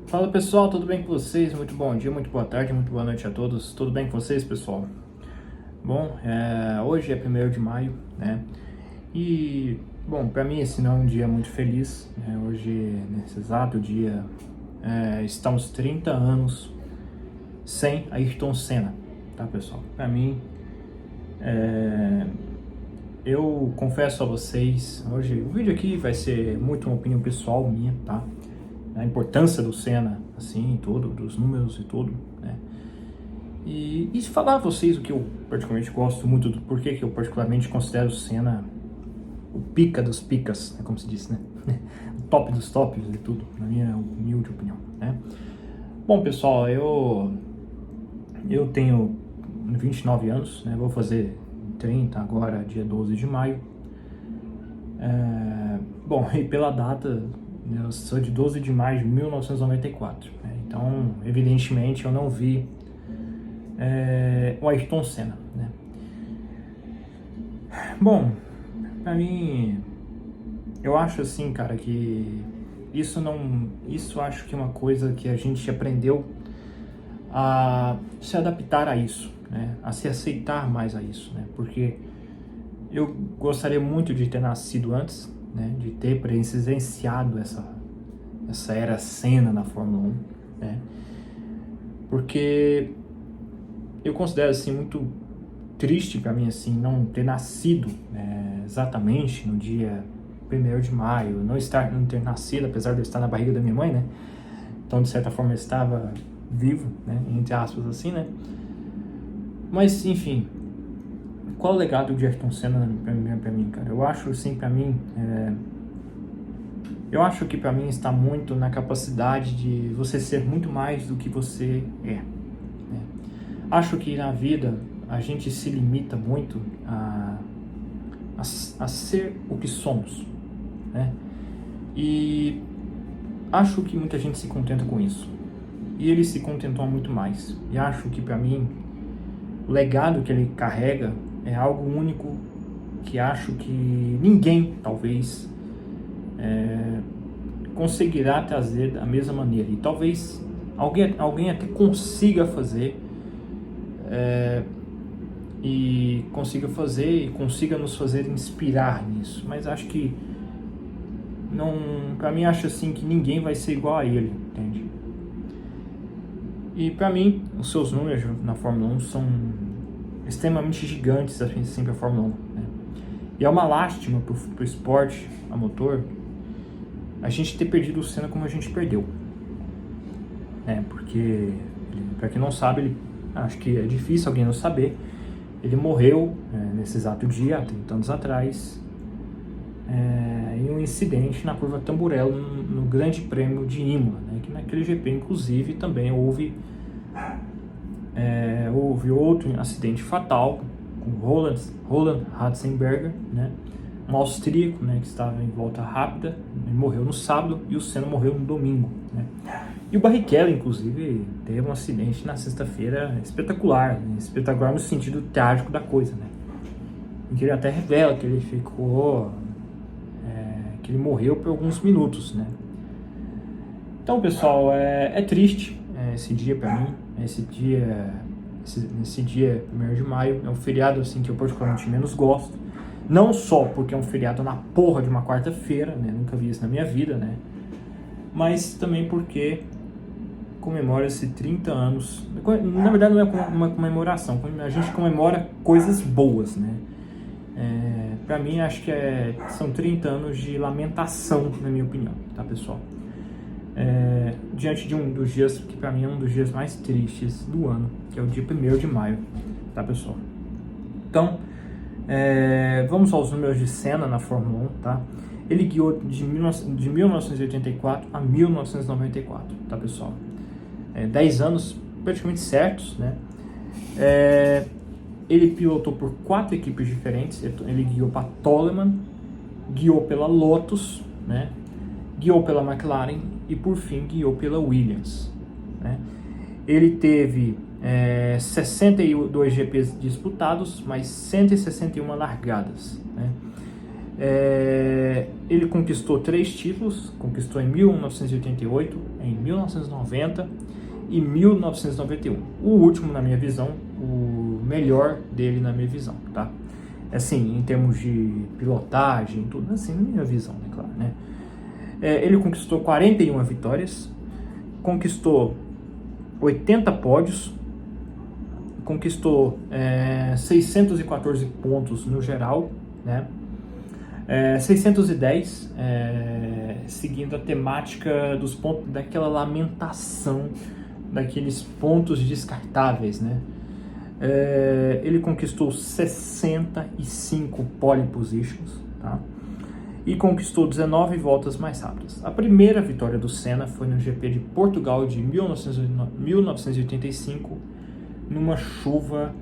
Fala pessoal, tudo bem com vocês? Muito bom dia, muito boa tarde, muito boa noite a todos. Tudo bem com vocês, pessoal? Bom, hoje é 1º de maio, né? E, bom, para mim esse não é um dia muito feliz, né? Hoje, nesse exato dia, estamos 30 anos sem Ayrton Senna, tá, pessoal? Para mim, eu confesso a vocês, hoje o vídeo aqui vai ser muito uma opinião pessoal minha, tá? A importância do Senna, assim, tudo, dos números e tudo, né? E falar a vocês o que eu particularmente gosto muito, do porquê que eu particularmente considero o Senna o pica dos picas, né, como se diz, né? O top dos tops e tudo, na minha humilde opinião, né? Bom, pessoal, eu tenho 29 anos, né? Vou fazer 30 agora, dia 12 de maio. Bom, e pela data, eu sou de 12 de maio de 1994, né? Então, evidentemente, eu não vi o Ayrton Senna, né? Bom, pra mim, eu acho assim, cara, que isso acho que é uma coisa que a gente aprendeu a se adaptar a isso, né? A se aceitar mais a isso, né? Porque eu gostaria muito de ter nascido antes, né? De ter presenciado essa era Senna na Fórmula 1, né? Porque eu considero assim muito triste para mim assim não ter nascido exatamente no dia 1º de maio, não ter nascido, apesar de eu estar na barriga da minha mãe, né? Então, de certa forma, eu estava vivo, né? Entre aspas, assim, né? Mas, enfim, qual o legado de Ayrton Senna pra mim, cara? Eu acho, assim, pra mim, eu acho que pra mim está muito na capacidade de você ser muito mais do que você é, né? Acho que na vida a gente se limita muito a ser o que somos, né? E acho que muita gente se contenta com isso. E ele se contentou muito mais. E acho que pra mim o legado que ele carrega é algo único que acho que ninguém, talvez, conseguirá trazer da mesma maneira. E talvez alguém até consiga fazer, e consiga nos fazer inspirar nisso. Mas acho que não, pra mim, acho assim que ninguém vai ser igual a ele, entende? E pra mim, os seus números na Fórmula 1 são extremamente gigantes, assim, pra Fórmula 1, né? E é uma lástima pro esporte a motor a gente ter perdido o Senna como a gente perdeu, né? Porque, pra quem não sabe, acho que é difícil alguém não saber, ele morreu nesse exato dia, há 30 anos atrás, em um incidente na curva Tamburello, no Grande Prêmio de Imola, né? Que naquele GP, inclusive, também houve outro acidente fatal com Roland Ratzenberger, né? Um austríaco, né, que estava em volta rápida. Ele morreu no sábado e o Senna morreu no domingo, né? E o Barrichello, inclusive, teve um acidente na sexta-feira espetacular, né? Espetacular no sentido trágico da coisa, né? Em que ele até revela que ele que ele morreu por alguns minutos, né? Então, pessoal, é triste esse dia para mim. Esse dia 1º de maio, é um feriado assim que eu particularmente menos gosto. Não só porque é um feriado na porra de uma quarta-feira, né? Nunca vi isso na minha vida, né? Mas também porque comemora-se 30 anos. Na verdade, não é uma comemoração, a gente comemora coisas boas, né? Pra mim, acho que são 30 anos de lamentação, na minha opinião, tá, pessoal? Diante de um dos dias que pra mim é um dos dias mais tristes do ano, que é o dia 1º de maio, tá, pessoal? Então, vamos aos números de Senna na Fórmula 1, tá? Ele guiou de 1984 a 1994, tá, pessoal? 10 anos praticamente certos, né? Ele pilotou por 4 equipes diferentes. Ele guiou para Toleman, guiou pela Lotus, né? Guiou pela McLaren e por fim guiou pela Williams, né? Ele teve 62 GPs disputados, mais 161 largadas, né? Ele conquistou 3 títulos, conquistou em 1988, em 1990 e 1991. O último, na minha visão, o melhor dele na minha visão, tá? Assim, em termos de pilotagem, tudo assim, na minha visão, né, claro, né? Ele conquistou 41 vitórias, conquistou 80 pódios, conquistou 614 pontos no geral, né? 610, seguindo a temática dos pontos, daquela lamentação, daqueles pontos descartáveis, né? Ele conquistou 65 pole positions, tá? E conquistou 19 voltas mais rápidas. A primeira vitória do Senna foi no GP de Portugal de 1985, numa chuva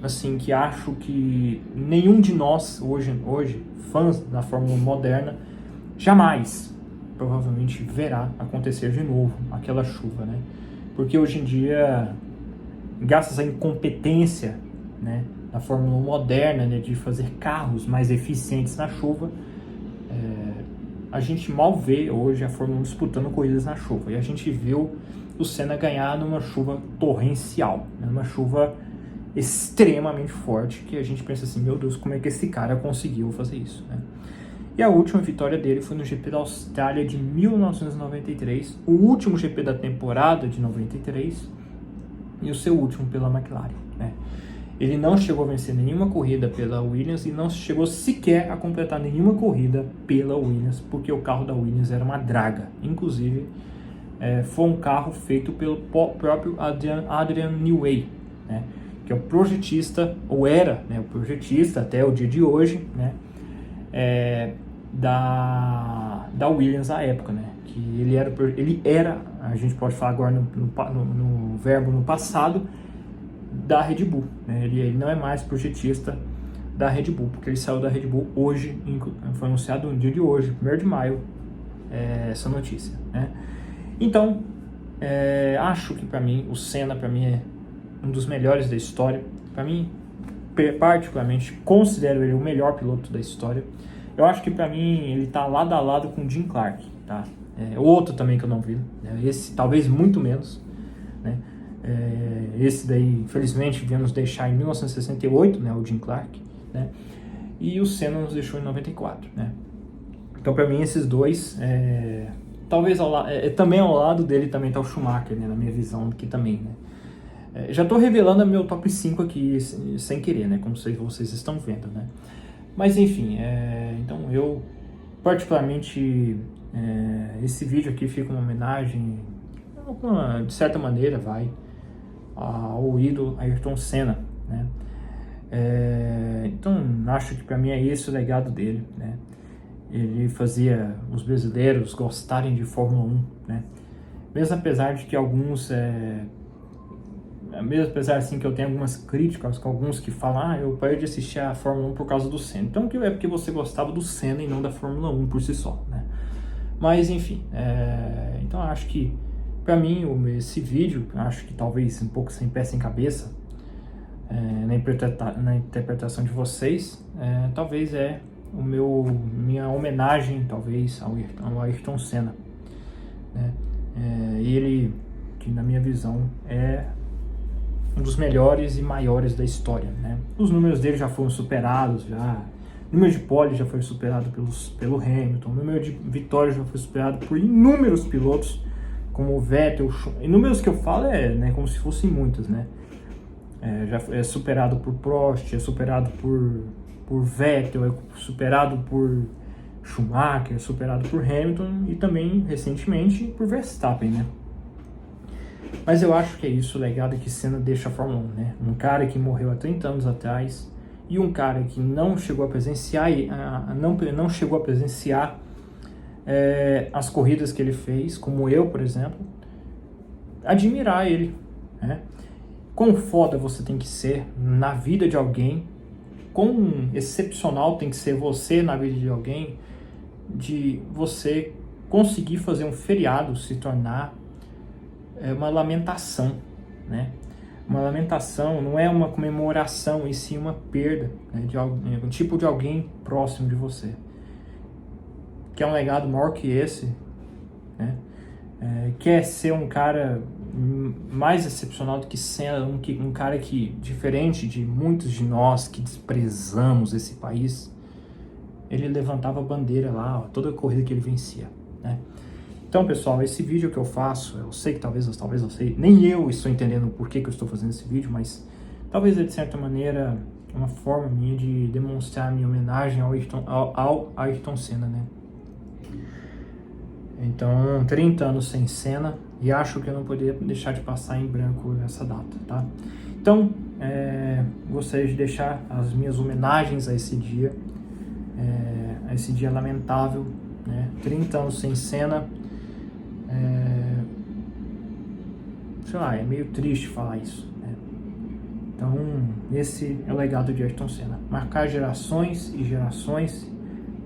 assim que acho que nenhum de nós hoje fãs da Fórmula 1 moderna, jamais provavelmente verá acontecer de novo aquela chuva, né? Porque hoje em dia, graças à incompetência, né, da Fórmula 1 moderna, né, de fazer carros mais eficientes na chuva, a gente mal vê hoje a Fórmula 1 disputando corridas na chuva. E a gente viu o Senna ganhar numa chuva torrencial, né, numa chuva extremamente forte, que a gente pensa assim, meu Deus, como é que esse cara conseguiu fazer isso, né? E a última vitória dele foi no GP da Austrália de 1993, o último GP da temporada de 93 e o seu último pela McLaren, né? Ele não chegou a vencer nenhuma corrida pela Williams e não chegou sequer a completar nenhuma corrida pela Williams, porque o carro da Williams era uma draga. Inclusive, foi um carro feito pelo próprio Adrian Newey, né, que é o projetista, ou era, né, o projetista até o dia de hoje, né, da Williams à época, né, que ele era, a gente pode falar agora no verbo no passado, da Red Bull, né? Ele não é mais projetista da Red Bull, porque ele saiu da Red Bull hoje, foi anunciado no dia de hoje, 1º de maio, essa notícia, né? Então, acho que para mim, o Senna para mim é um dos melhores da história. Para mim, particularmente, considero ele o melhor piloto da história. Eu acho que para mim ele tá lado a lado com o Jim Clark, tá? Outro também que eu não vi, né? Esse talvez muito menos, né? Esse daí, infelizmente, veio nos deixar em 1968, né, o Jim Clark, né, e o Senna nos deixou em 94, né. Então, para mim, esses dois, talvez também ao lado dele também tá o Schumacher, né, na minha visão aqui também, né. Já estou revelando meu top 5 aqui sem querer, né, como vocês estão vendo, né. Mas, enfim, então eu, particularmente, esse vídeo aqui fica uma homenagem, de certa maneira, ao ídolo Ayrton Senna, né? Então acho que para mim é esse o legado dele, né? Ele fazia os brasileiros gostarem de Fórmula 1, né? Mesmo apesar de que alguns, mesmo apesar assim que eu tenho algumas críticas com alguns que falam, eu parei de assistir a Fórmula 1 por causa do Senna. Então é porque você gostava do Senna e não da Fórmula 1 por si só, né? Mas enfim, então acho que para mim, esse vídeo, acho que talvez um pouco sem pé, sem cabeça, na interpretação de vocês, talvez minha homenagem, talvez, ao Ayrton Senna, né? Ele, que na minha visão, é um dos melhores e maiores da história, né? Os números dele já foram superados, o número de pole já foi superado pelo Hamilton, o número de vitórias já foi superado por inúmeros pilotos, como o Vettel, e números que eu falo né, como se fossem muitos, né? Já é superado por Prost, é superado por Vettel, é superado por Schumacher, é superado por Hamilton e também, recentemente, por Verstappen, né? Mas eu acho que é isso o legado que Senna deixa a Fórmula 1, né? Um cara que morreu há 30 anos atrás e um cara que não chegou a presenciar, não chegou a presenciar as corridas que ele fez, como eu, por exemplo, admirar ele, né? Quão foda você tem que ser na vida de alguém, quão excepcional tem que ser você na vida de alguém, de você conseguir fazer um feriado se tornar uma lamentação, né? uma lamentação, não é uma comemoração, e sim uma perda, né, de um tipo de alguém próximo de você. Quer um legado maior que esse, né? Quer ser um cara mais excepcional do que Senna, um cara que, diferente de muitos de nós que desprezamos esse país, ele levantava a bandeira lá, ó, toda a corrida que ele vencia, né? Então, pessoal, esse vídeo que eu faço, eu sei que talvez eu sei, nem eu estou entendendo por que eu estou fazendo esse vídeo, mas talvez é de certa maneira uma forma minha de demonstrar minha homenagem ao Ayrton Senna, né? Então, 30 anos sem Senna, e acho que eu não poderia deixar de passar em branco essa data, tá? Então, gostaria de deixar as minhas homenagens a esse dia lamentável, né? 30 anos sem Senna, sei lá, é meio triste falar isso, né? Então, esse é o legado de Ayrton Senna, marcar gerações e gerações.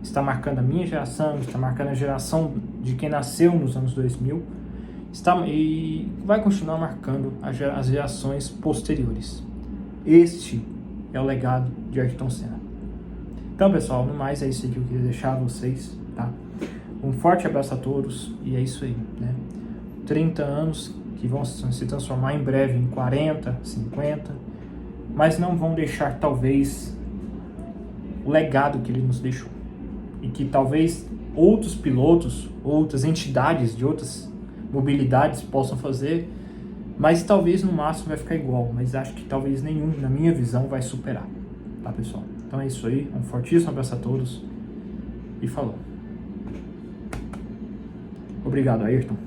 Está marcando a minha geração, está marcando a geração de quem nasceu nos anos 2000, e vai continuar marcando as gerações posteriores. Este é o legado de Ayrton Senna. Então, pessoal, no mais é isso que eu queria deixar a vocês, tá? Um forte abraço a todos, e é isso aí, né? 30 anos que vão se transformar em breve em 40, 50, mas não vão deixar, talvez, o legado que ele nos deixou. E que talvez outros pilotos, outras entidades de outras mobilidades possam fazer, mas talvez no máximo vai ficar igual, mas acho que talvez nenhum, na minha visão, vai superar, tá, pessoal? Então é isso aí, um fortíssimo abraço a todos e falou. Obrigado, Ayrton.